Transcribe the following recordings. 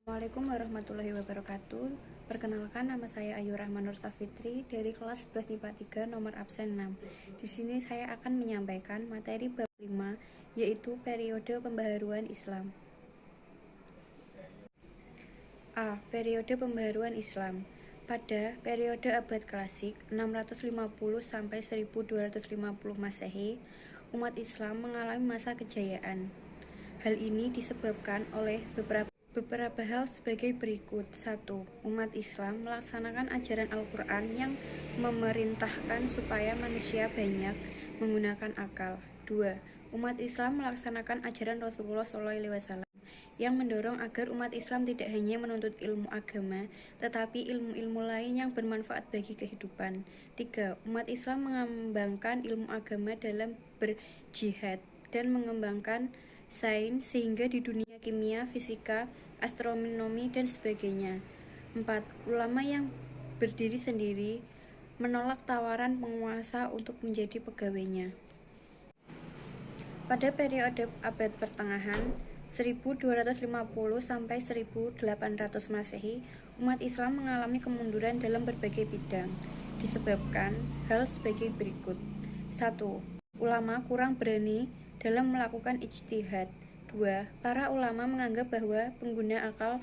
Assalamualaikum warahmatullahi wabarakatuh. Perkenalkan, nama saya Ayu Rahman Nur Safitri dari kelas 11 MIPA 3 nomor absen 6. Di sini saya akan menyampaikan materi bab 5, yaitu periode pembaharuan Islam. A. Periode pembaharuan Islam. Pada periode abad klasik 650 sampai 1250 Masehi, umat Islam mengalami masa kejayaan. Hal ini disebabkan oleh beberapa hal sebagai berikut. 1. Umat Islam melaksanakan ajaran Al-Quran yang memerintahkan supaya manusia banyak menggunakan akal. 2. Umat Islam melaksanakan ajaran Rasulullah SAW yang mendorong agar umat Islam tidak hanya menuntut ilmu agama, tetapi ilmu-ilmu lain yang bermanfaat bagi kehidupan. 3. Umat Islam mengembangkan ilmu agama dalam berjihad dan mengembangkan sains sehingga di dunia kimia, fisika, astronomi, dan sebagainya. 4. Ulama yang berdiri sendiri menolak tawaran penguasa untuk menjadi pegawainya. Pada periode abad pertengahan 1250 sampai 1800 Masehi, umat Islam mengalami kemunduran dalam berbagai bidang, disebabkan hal sebagai berikut. 1. Ulama kurang berani dalam melakukan ijtihad. 2. Para ulama menganggap bahwa pengguna akal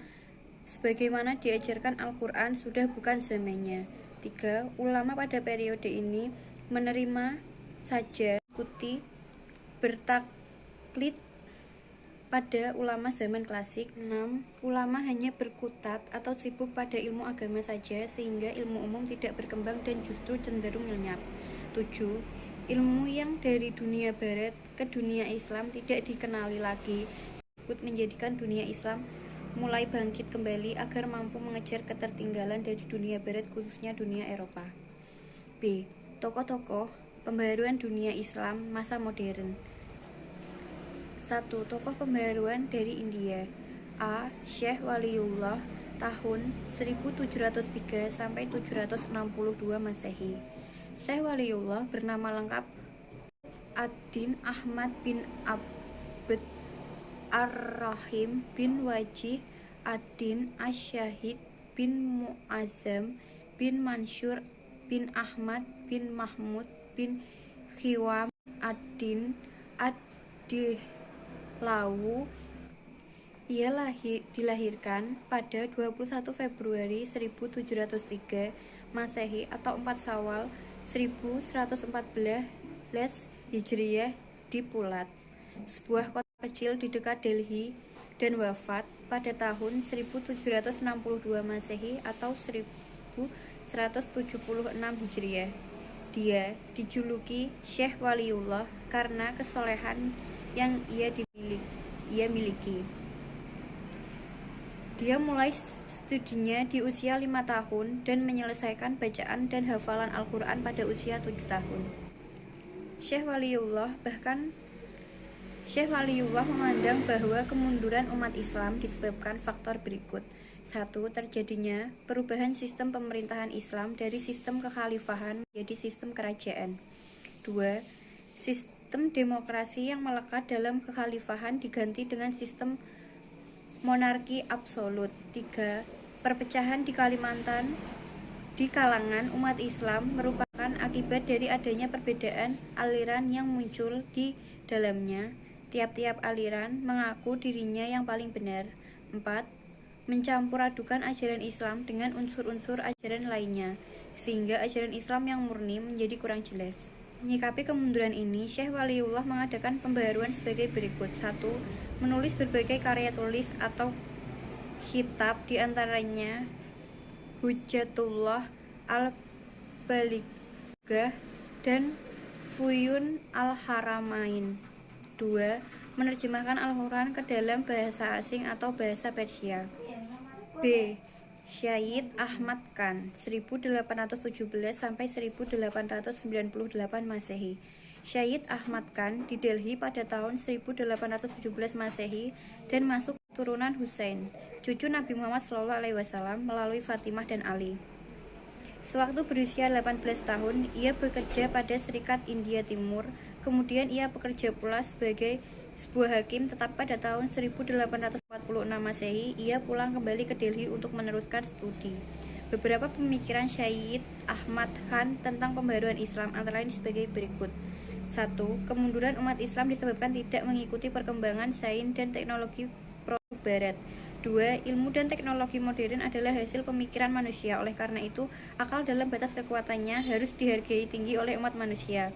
sebagaimana diajarkan Al-Quran sudah bukan zamannya. 3. Ulama pada periode ini menerima saja ikuti bertaklid pada ulama zaman klasik. 6. Ulama hanya berkutat atau sibuk pada ilmu agama saja sehingga ilmu umum tidak berkembang dan justru cenderung lenyap. 7. Ilmu yang dari dunia barat ke dunia Islam tidak dikenali lagi, tersebut menjadikan dunia Islam mulai bangkit kembali agar mampu mengejar ketertinggalan dari dunia barat, khususnya dunia Eropa. B. Tokoh-tokoh pembaharuan dunia Islam masa modern. 1. Tokoh pembaharuan dari India. A. Syekh Waliullah tahun 1703 sampai 762 Masehi. Syekh Waliullah bernama lengkap Ad-Din Ahmad bin Abd Ar-Rahim bin Wajih Ad-Din Asyahid bin Mu'azzam bin Mansur bin Ahmad bin Mahmud bin Khiwam Ad-Din Ad-Dihlawu. Ia dilahirkan pada 21 Februari 1703 Masehi atau 4 Syawal 1114 Hijriyah di Pulat, sebuah kota kecil di dekat Delhi, dan wafat pada tahun 1762 Masehi atau 1176 Hijriyah. Dia dijuluki Syekh Waliullah karena kesolehan yang ia miliki. Dia mulai studinya di usia 5 tahun dan menyelesaikan bacaan dan hafalan Al-Quran pada usia 7 tahun. Syekh Waliullah memandang bahwa kemunduran umat Islam disebabkan faktor berikut. 1. Terjadinya perubahan sistem pemerintahan Islam dari sistem kekhalifahan menjadi sistem kerajaan. 2. Sistem demokrasi yang melekat dalam kekhalifahan diganti dengan sistem monarki absolut. 3. Perpecahan di Kalimantan di kalangan umat Islam merupakan akibat dari adanya perbedaan aliran yang muncul di dalamnya. Tiap-tiap aliran mengaku dirinya yang paling benar. 4. Mencampur adukan ajaran Islam dengan unsur-unsur ajaran lainnya, sehingga ajaran Islam yang murni menjadi kurang jelas. Menyikapi kemunduran ini, Syekh Waliullah mengadakan pembaharuan sebagai berikut. 1. Menulis berbagai karya tulis atau kitab, diantaranya Hujjatullah Al-Balighah dan Fuyun Al-Haramain. 2. Menerjemahkan Al-Quran ke dalam bahasa asing atau bahasa Persia. B. Syahid Ahmad Khan 1817 sampai 1898 Masehi. Syahid Ahmad Khan di Delhi pada tahun 1817 Masehi dan masuk keturunan Husain, cucu Nabi Muhammad SAW melalui Fatimah dan Ali. Sewaktu berusia 18 tahun, ia bekerja pada Serikat India Timur. Kemudian ia bekerja pula sebagai sebuah hakim tetap pada tahun 1840 Masehi, ia pulang kembali ke Delhi untuk meneruskan studi. Beberapa pemikiran Syed Ahmad Khan tentang pembaharuan Islam antara lain sebagai berikut. 1. Kemunduran umat Islam disebabkan tidak mengikuti perkembangan sains dan teknologi produk barat. 2. Ilmu dan teknologi modern adalah hasil pemikiran manusia. Oleh karena itu, akal dalam batas kekuatannya harus dihargai tinggi oleh umat manusia.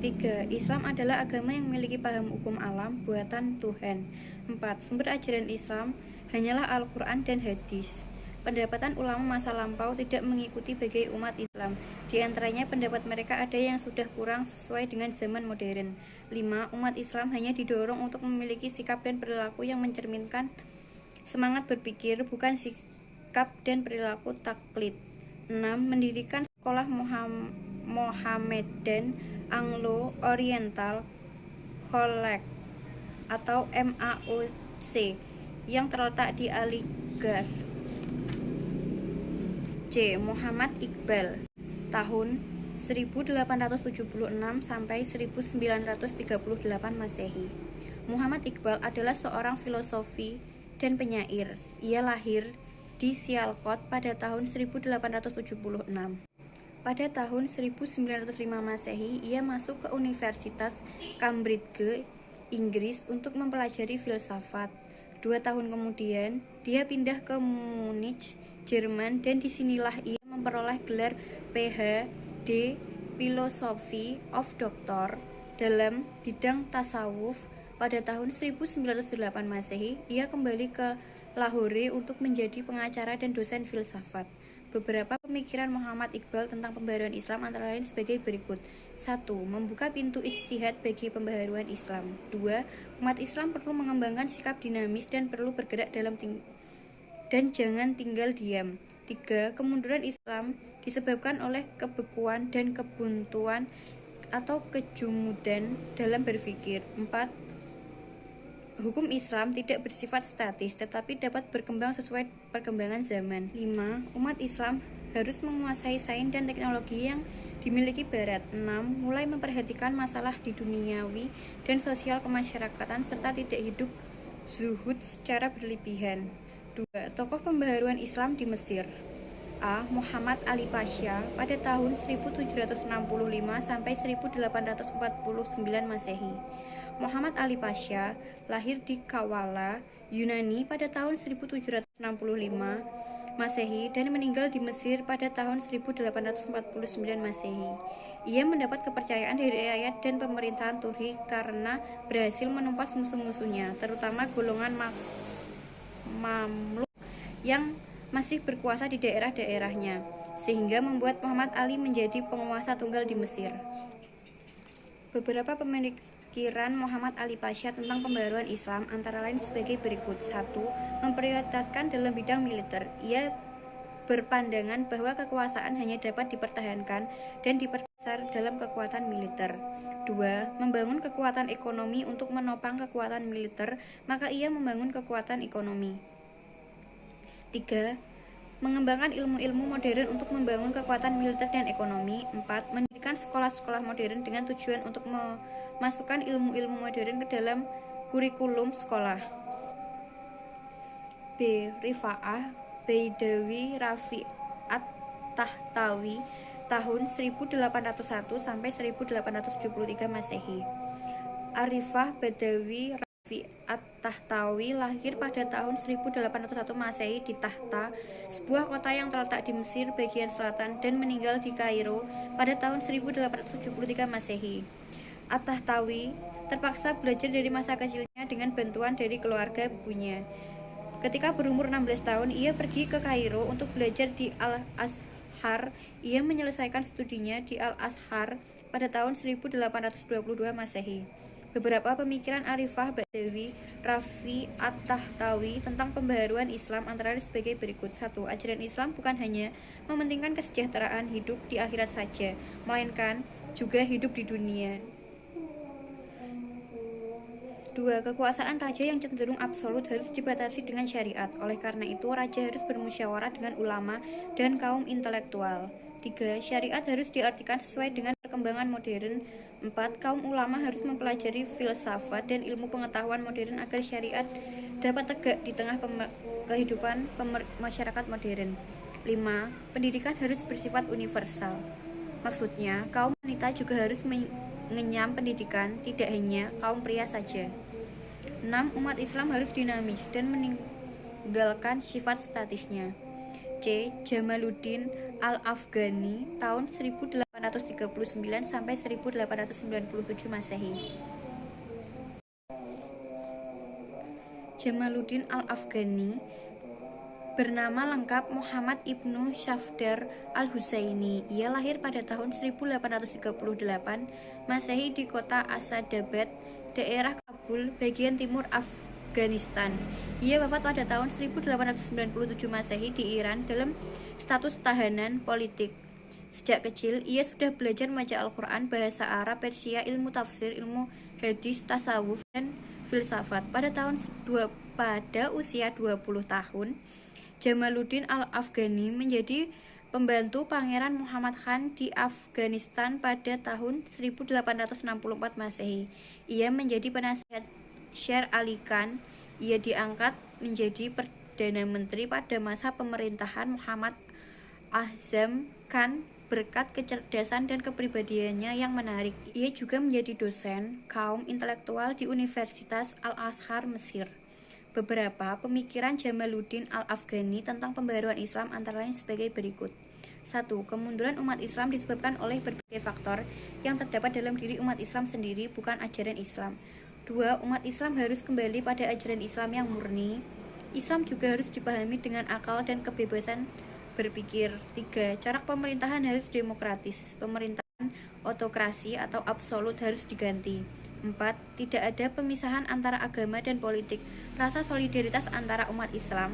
3. Islam adalah agama yang memiliki paham hukum alam buatan Tuhan. 4. Sumber ajaran Islam hanyalah Al-Quran dan hadis. Pendapatan ulama masa lampau tidak mengikuti bagi umat Islam. Di antaranya pendapat mereka ada yang sudah kurang sesuai dengan zaman modern. 5. Umat Islam hanya didorong untuk memiliki sikap dan perilaku yang mencerminkan semangat berpikir, bukan sikap dan perilaku taklid. 6. Mendirikan sekolah Mohammedan Anglo-Oriental College atau MAOC yang terletak di Aligarh. C. Muhammad Iqbal tahun 1876 sampai 1938 Masehi. Muhammad Iqbal adalah seorang filosofi dan penyair. Ia lahir di Sialkot pada tahun 1876. Pada tahun 1905 Masehi, ia masuk ke Universitas Cambridge, Inggris untuk mempelajari filsafat. 2 tahun kemudian, dia pindah ke Munich, Jerman, dan disinilah ia memperoleh gelar Ph.D. Philosophy of Doctor dalam bidang tasawuf. Pada tahun 1908 Masehi, ia kembali ke Lahore untuk menjadi pengacara dan dosen filsafat. Beberapa pemikiran Muhammad Iqbal tentang pembaharuan Islam antara lain sebagai berikut. 1. Membuka pintu ijtihad bagi pembaharuan Islam. 2. Umat Islam perlu mengembangkan sikap dinamis dan perlu bergerak dan jangan tinggal diam. 3. Kemunduran Islam disebabkan oleh kebekuan dan kebuntuan atau kejumudan dalam berpikir. 4. Hukum Islam tidak bersifat statis, tetapi dapat berkembang sesuai perkembangan zaman. 5. Umat Islam harus menguasai sains dan teknologi yang dimiliki Barat. 6. Mulai memperhatikan masalah di duniawi dan sosial kemasyarakatan serta tidak hidup zuhud secara berlebihan. 2. Tokoh pembaharuan Islam di Mesir. A. Muhammad Ali Pasha pada tahun 1765 sampai 1849 Masehi. Muhammad Ali Pasha lahir di Kawala, Yunani pada tahun 1765 Masehi dan meninggal di Mesir pada tahun 1849 Masehi. Ia mendapat kepercayaan dari rakyat dan pemerintahan Turki karena berhasil menumpas musuh-musuhnya, terutama golongan Mamluk yang masih berkuasa di daerah-daerahnya, sehingga membuat Muhammad Ali menjadi penguasa tunggal di Mesir. Beberapa pemikiran Muhammad Ali Pasha tentang pembaharuan Islam antara lain sebagai berikut. 1. Memprioritaskan dalam bidang militer. Ia berpandangan bahwa kekuasaan hanya dapat dipertahankan dan diperbesar dalam kekuatan militer. 2. Membangun kekuatan ekonomi untuk menopang kekuatan militer, maka ia membangun kekuatan ekonomi. 3. Mengembangkan ilmu-ilmu modern untuk membangun kekuatan militer dan ekonomi. 4. Mendirikan sekolah-sekolah modern dengan tujuan untuk memasukkan ilmu-ilmu modern ke dalam kurikulum sekolah. B. Rifa'ah Baidawi Rafi'at Tahtawi tahun 1801 sampai 1873 Masehi. Arifah Badawi Rafi'at Tahtawi lahir pada tahun 1801 Masehi di Tahta, sebuah kota yang terletak di Mesir bagian selatan, dan meninggal di Kairo pada tahun 1873 Masehi. At-Tahtawi terpaksa belajar dari masa kecilnya dengan bantuan dari keluarga ibunya. Ketika berumur 16 tahun, ia pergi ke Kairo untuk belajar di Al-Azhar. Ia menyelesaikan studinya di Al-Azhar pada tahun 1822 Masehi. Beberapa pemikiran Arifah Badawi Rafi'at Tahtawi tentang pembaharuan Islam antara lain sebagai berikut. 1. Ajaran Islam bukan hanya mementingkan kesejahteraan hidup di akhirat saja, melainkan juga hidup di dunia. 2. Kekuasaan raja yang cenderung absolut harus dibatasi dengan syariat. Oleh karena itu, raja harus bermusyawarah dengan ulama dan kaum intelektual. 3. Syariat harus diartikan sesuai dengan perkembangan modern. 4. Kaum ulama harus mempelajari filsafat dan ilmu pengetahuan modern agar syariat dapat tegak di tengah kehidupan masyarakat modern. 5. Pendidikan harus bersifat universal. Maksudnya, kaum wanita juga harus mengenyam pendidikan, tidak hanya kaum pria saja. 6. Umat Islam harus dinamis dan meninggalkan sifat statisnya. C. Jamaluddin Al-Afghani tahun 1839 sampai 1897 Masehi. Jamaluddin Al-Afghani bernama lengkap Muhammad Ibnu Safdar Al-Husaini. Ia lahir pada tahun 1838 Masehi di kota Asadabad, daerah Kabul, bagian timur Afghanistan. Ia wafat pada tahun 1897 Masehi di Iran dalam status tahanan politik. Sejak kecil, ia sudah belajar membaca Al-Quran, bahasa Arab, Persia, ilmu tafsir, ilmu hadis, tasawuf, dan filsafat. Pada usia 20 tahun, Jamaluddin Al-Afghani menjadi pembantu Pangeran Muhammad Khan di Afghanistan pada tahun 1864 Masehi. Ia menjadi penasihat Syer Ali Khan. Ia diangkat menjadi Perdana Menteri pada masa pemerintahan Muhammad Azam Khan berkat kecerdasan dan kepribadiannya yang menarik. Ia juga menjadi dosen kaum intelektual di Universitas Al-Azhar, Mesir. Beberapa pemikiran Jamaluddin Al-Afghani tentang pembaharuan Islam antara lain sebagai berikut. 1. Kemunduran umat Islam disebabkan oleh berbagai faktor yang terdapat dalam diri umat Islam sendiri, bukan ajaran Islam. 2. Umat Islam harus kembali pada ajaran Islam yang murni. Islam juga harus dipahami dengan akal dan kebebasan berpikir. 3. Corak pemerintahan harus demokratis. Pemerintahan autokrasi atau absolut harus diganti. 4. Tidak ada pemisahan antara agama dan politik. Rasa solidaritas antara umat Islam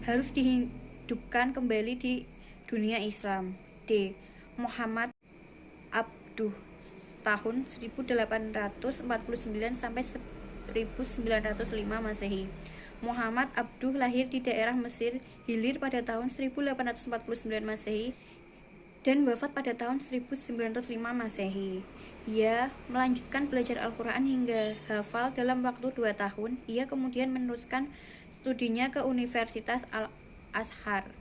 harus dihidupkan kembali di dunia Islam. D. Muhammad Abduh tahun 1849 sampai 1905 Masehi. Muhammad Abduh lahir di daerah Mesir Hilir pada tahun 1849 Masehi dan wafat pada tahun 1905 Masehi. Ia melanjutkan belajar Al-Quran hingga hafal dalam waktu 2 tahun. Ia kemudian meneruskan studinya ke Universitas Al-Azhar.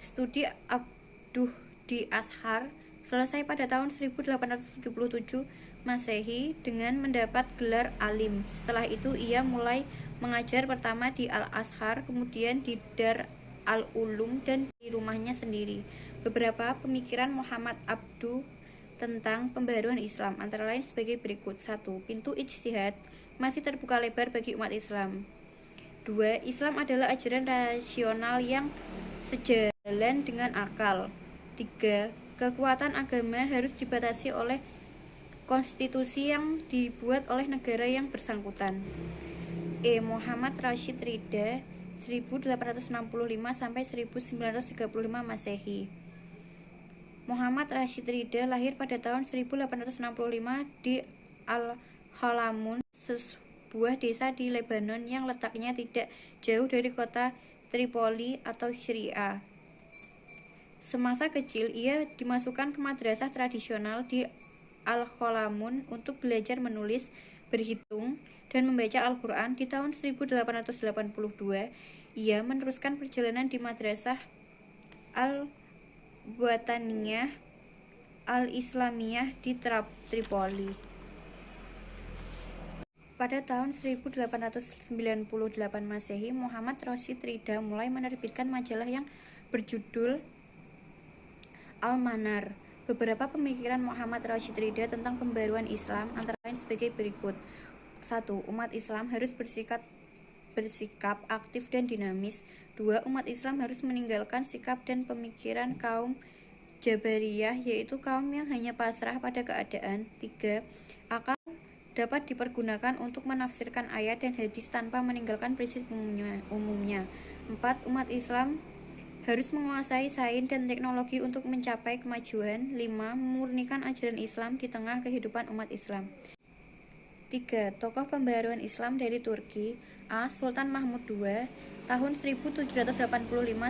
Studi Abduh di Azhar selesai pada tahun 1877 Masehi dengan mendapat gelar alim. Setelah itu ia mulai mengajar pertama di Al-Azhar, kemudian di Dar al-Ulum dan di rumahnya sendiri. Beberapa pemikiran Muhammad Abduh tentang pembaharuan Islam antara lain sebagai berikut. 1. Pintu ijtihad masih terbuka lebar bagi umat Islam. 2. Islam adalah ajaran rasional yang sejalan dengan akal. 3. Kekuatan agama harus dibatasi oleh konstitusi yang dibuat oleh negara yang bersangkutan. Muhammad Rashid Ridha 1865 sampai 1935 Masehi. Muhammad Rashid Ridha lahir pada tahun 1865 di Al-Halamun, sebuah desa di Lebanon yang letaknya tidak jauh dari kota Tripoli atau Syria. Semasa kecil, ia dimasukkan ke madrasah tradisional di Al-Halamun untuk belajar menulis, berhitung, dan membaca Al-Quran. Di tahun 1882, ia meneruskan perjalanan di madrasah Al-Wataniyah Al-Islamiyah di Tripoli. Pada tahun 1898 Masehi, Muhammad Rashid Ridha mulai menerbitkan majalah yang berjudul Al-Manar. Beberapa pemikiran Muhammad Rashid Ridha tentang pembaruan Islam antara lain sebagai berikut. 1. Umat Islam harus bersikap aktif dan dinamis. 2. Umat Islam harus meninggalkan sikap dan pemikiran kaum Jabariyah, yaitu kaum yang hanya pasrah pada keadaan. 3. Akal dapat dipergunakan untuk menafsirkan ayat dan hadis tanpa meninggalkan prinsip umumnya. 4. Umat Islam harus menguasai sains dan teknologi untuk mencapai kemajuan. 5. Memurnikan ajaran Islam di tengah kehidupan umat Islam. 3. Tokoh pembaharuan Islam dari Turki A. Sultan Mahmud II tahun 1785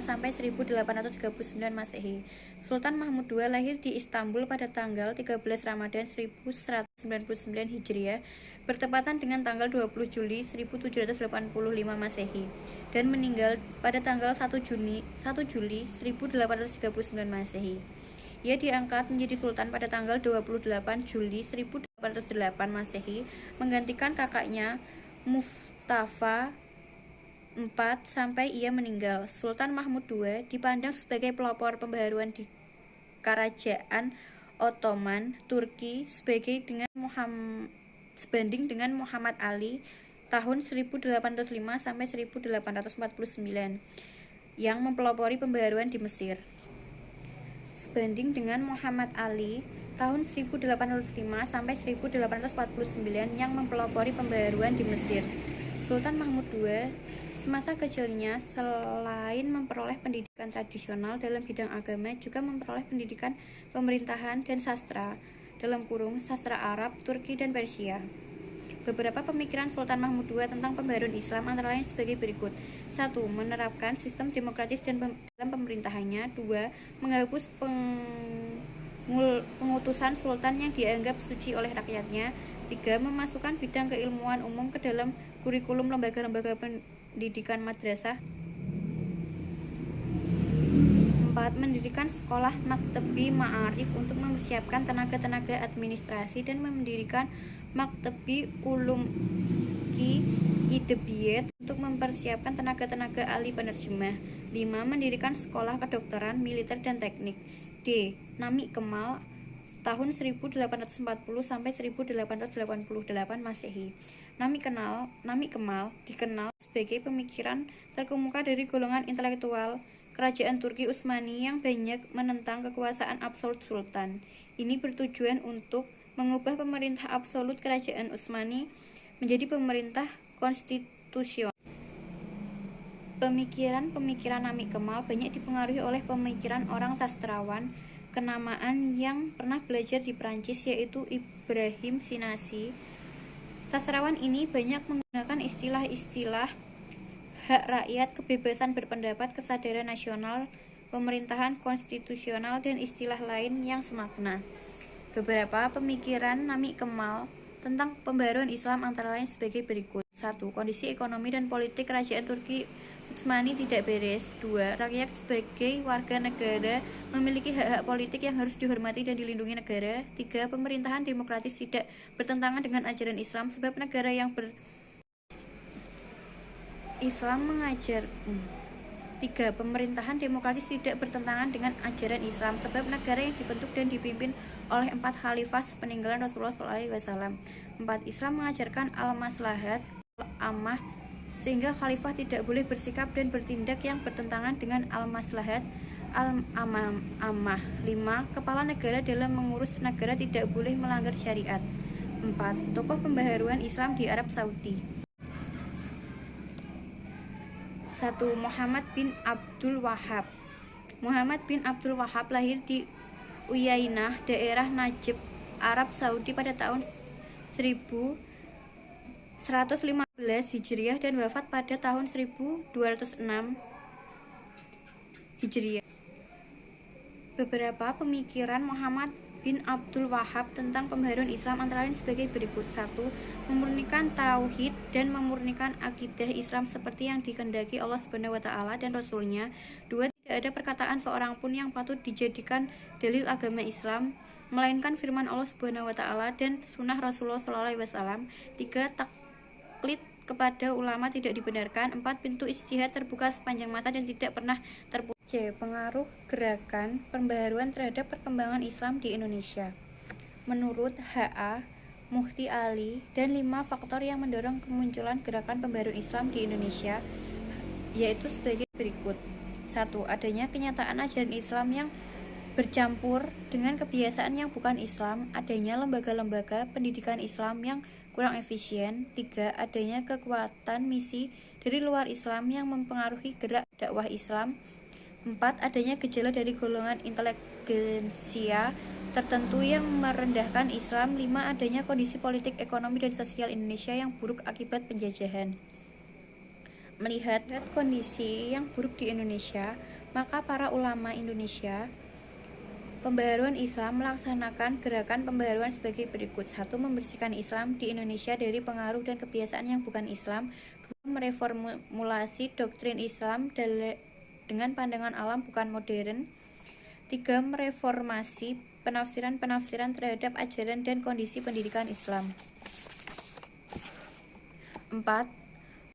sampai 1839 Masehi. Sultan Mahmud II lahir di Istanbul pada tanggal 13 Ramadan 1199 Hijriah bertepatan dengan tanggal 20 Juli 1785 Masehi dan meninggal pada tanggal 1 Juli 1839 Masehi. Ia diangkat menjadi sultan pada tanggal 28 Juli 1808 Masehi menggantikan kakaknya Mustafa IV sampai ia meninggal. Sultan Mahmud II dipandang sebagai pelopor pembaharuan di Kerajaan Ottoman Turki sebanding dengan Muhammad Ali tahun 1805 sampai 1849 yang mempelopori pembaharuan di Mesir. Sebanding dengan Muhammad Ali tahun 1805 sampai 1849 yang mempelopori pembaharuan di Mesir. Sultan Mahmud II semasa kecilnya selain memperoleh pendidikan tradisional dalam bidang agama juga memperoleh pendidikan pemerintahan dan sastra (sastra Arab, Turki, dan Persia). Beberapa pemikiran Sultan Mahmud II tentang pembaharuan Islam antara lain sebagai berikut. 1. Menerapkan sistem demokratis dalam pemerintahannya. 2. Menghapus pengutusan sultan yang dianggap suci oleh rakyatnya. 3. Memasukkan bidang keilmuan umum ke dalam kurikulum lembaga-lembaga pendidikan madrasah. 4. Mendirikan sekolah maktebi ma'arif untuk mempersiapkan tenaga-tenaga administrasi dan mendirikan maktebi ulum ki idebiyet untuk mempersiapkan tenaga-tenaga ahli penerjemah. 5. Mendirikan sekolah kedokteran, militer, dan teknik. D. Nami Kemal tahun 1840 sampai 1888 Masehi. Nami Kemal dikenal sebagai pemikiran terkemuka dari golongan intelektual Kerajaan Turki Utsmani yang banyak menentang kekuasaan absolut sultan. Ini bertujuan untuk mengubah pemerintah absolut Kerajaan Utsmani menjadi pemerintah konstitusional. Pemikiran Nami Kemal banyak dipengaruhi oleh pemikiran orang sastrawan kenamaan yang pernah belajar di Prancis, yaitu Ibrahim Sinasi. Sastrawan ini banyak menggunakan istilah-istilah hak rakyat, kebebasan berpendapat, kesadaran nasional, pemerintahan konstitusional, dan istilah lain yang semakna. Beberapa pemikiran Nami Kemal tentang pembaharuan Islam antara lain sebagai berikut. 1. Kondisi ekonomi dan politik Kerajaan Turki Utsmani tidak beres. 2. Rakyat sebagai warga negara memiliki hak-hak politik yang harus dihormati dan dilindungi negara. 3. Pemerintahan demokratis tidak bertentangan dengan ajaran Islam sebab negara yang Islam mengajar. 3. Pemerintahan demokratis tidak bertentangan dengan ajaran Islam sebab negara yang dibentuk dan dipimpin oleh 4 khalifah peninggalan Rasulullah SAW. 4. Islam mengajarkan al-maslahat al-ammah sehingga khalifah tidak boleh bersikap dan bertindak yang bertentangan dengan al-maslahat al-ammah. 5. Kepala negara dalam mengurus negara tidak boleh melanggar syariat. 4. Tokoh pembaharuan Islam di Arab Saudi. 1. Muhammad bin Abdul Wahhab. Muhammad bin Abdul Wahhab lahir di Uyainah, daerah Najib, Arab Saudi pada tahun 1115 Hijriah dan wafat pada tahun 1206 Hijriah. Beberapa pemikiran Muhammad bin Abdul Wahhab tentang pembaharuan Islam antara lain sebagai berikut. 1. Memurnikan tauhid dan memurnikan akidah Islam seperti yang dikehendaki Allah Subhanahu wa taala dan Rasul-Nya. 2. Tidak ada perkataan seorang pun yang patut dijadikan dalil agama Islam melainkan firman Allah Subhanahu wa taala dan sunnah Rasulullah SAW. 3. Taklid kepada ulama tidak dibenarkan. 4. Pintu ijtihad terbuka sepanjang mata dan tidak pernah terputus. C. Pengaruh gerakan pembaharuan terhadap perkembangan Islam di Indonesia. Menurut H.A. Muhti Ali dan 5 faktor yang mendorong kemunculan gerakan pembaharuan Islam di Indonesia yaitu sebagai berikut. 1. Adanya kenyataan ajaran Islam yang bercampur dengan kebiasaan yang bukan Islam. Adanya lembaga-lembaga pendidikan Islam yang kurang efisien. 3. Adanya kekuatan misi dari luar Islam yang mempengaruhi gerak dakwah Islam. 4. Adanya gejala dari golongan inteligensia tertentu yang merendahkan Islam. 5. Adanya kondisi politik, ekonomi, dan sosial Indonesia yang buruk akibat penjajahan. Melihat kondisi yang buruk di Indonesia, maka para ulama Indonesia Pembaharuan Islam melaksanakan gerakan pembaharuan sebagai berikut. 1. Membersihkan Islam di Indonesia dari pengaruh dan kebiasaan yang bukan Islam. 2. Mereformulasi doktrin Islam dengan pandangan alam bukan modern. 3. Mereformasi penafsiran-penafsiran terhadap ajaran dan kondisi pendidikan Islam. 4.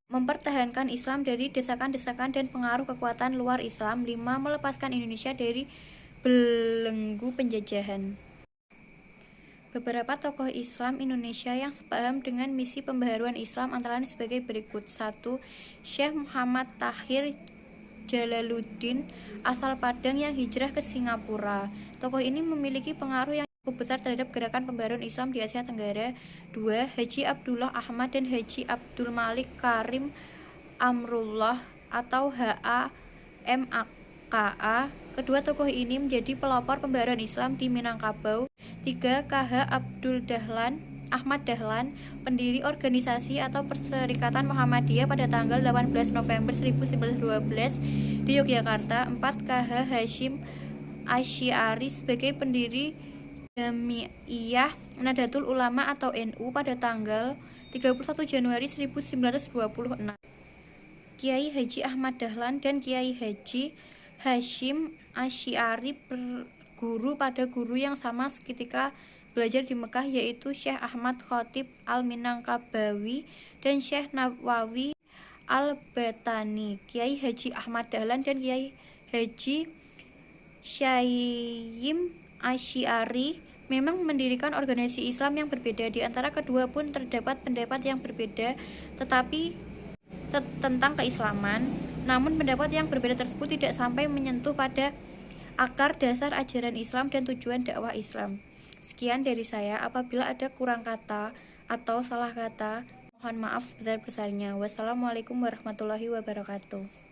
Mempertahankan Islam dari desakan-desakan dan pengaruh kekuatan luar Islam. 5. Melepaskan Indonesia dari belenggu penjajahan. Beberapa tokoh Islam Indonesia yang sepaham dengan misi pembaharuan Islam antara lain sebagai berikut. 1. Syekh Muhammad Tahir Jalaluddin, asal Padang yang hijrah ke Singapura. Tokoh ini memiliki pengaruh yang cukup besar terhadap gerakan pembaharuan Islam di Asia Tenggara. 2. Haji Abdullah Ahmad dan Haji Abdul Malik Karim Amrullah atau HAMKA. Kedua tokoh ini menjadi pelopor pembaharuan Islam di Minangkabau. 3. KH Ahmad Dahlan, pendiri organisasi atau Perserikatan Muhammadiyah pada tanggal 18 November 1912 di Yogyakarta. 4. KH Hashim Asy'ari sebagai pendiri Jami'iyah Nahdlatul Ulama atau NU pada tanggal 31 Januari 1926. Kiai Haji Ahmad Dahlan dan Kiai Haji Hashim Asy'ari berguru pada guru yang sama ketika belajar di Mekah, yaitu Syekh Ahmad Khatib Al-Minangkabawi dan Syekh Nawawi Al-Batani. Kiai Haji Ahmad Dahlan dan Kiai Haji Syaim Asy'ari memang mendirikan organisasi Islam yang berbeda. Di antara kedua pun terdapat pendapat yang berbeda tentang keislaman. Namun pendapat yang berbeda tersebut tidak sampai menyentuh pada akar dasar ajaran Islam dan tujuan dakwah Islam. Sekian dari saya. Apabila ada kurang kata atau salah kata, mohon maaf sebesar-besarnya. Wassalamualaikum warahmatullahi wabarakatuh.